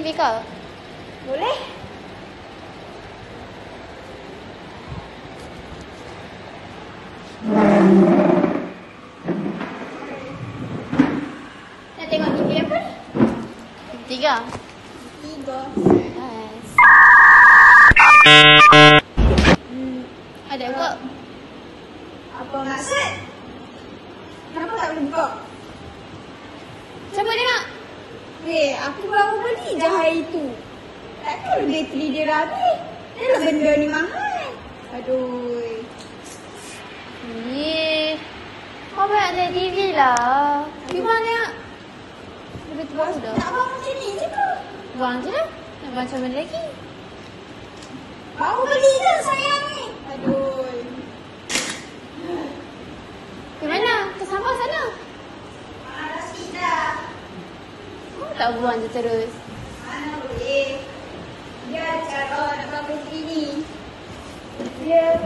TV kau? Boleh? Nak tengok TV apa ni? TV 3. Nice. Ada kok. Apa maksud? Kenapa tak boleh buka? Siapa tengok? Aku baru beli je hari tu. Takkan bateri dia dah habis. Dia lah benda ni mahal. Aduh. Kau banyak tengok TV lah. Gimana tengok? Lebih tu baru dah. Nak buang macam ni je ke? Buang je lah. Nak buang macam mana lagi? Baru beli je sayang ni. Aduh. Ke mana? Ke sampah sana. Dah sikit dah. Kau tak buang je terus. Mana boleh. Dia ada cara nak buang bateri ni. Dia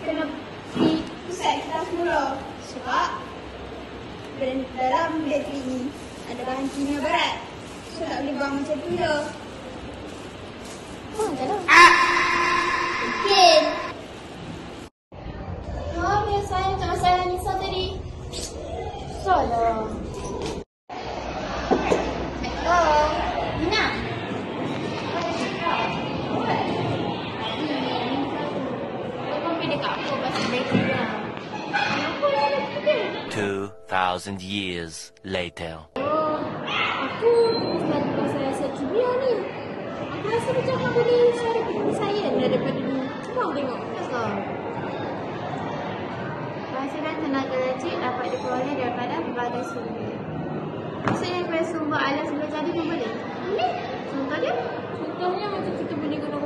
kena pergi pusat kita semula. Sebab dalam bateri ni ada bahan kimia berat. So tak boleh buang macam tu je. Buang je lah. Mungkin. Biasa macam masalah Nisa tadi. Salah. Nina. Kau pergi dekat aku pasal bateri lah. Kenapa lah ada kita? 2,000 years later. Aku terus pasal Satria ni. Aku rasa macam aku boleh cari penyelesaian daripada ni. Cuba aku tengok. Kenapa? Penghasilan tenaga lejit dapat diperoleh daripada berbagai sumber. Maksudnya daripada sumber alam sumber jadi pun boleh? Boleh. Contohnya? Contohnya macam kita boleh guna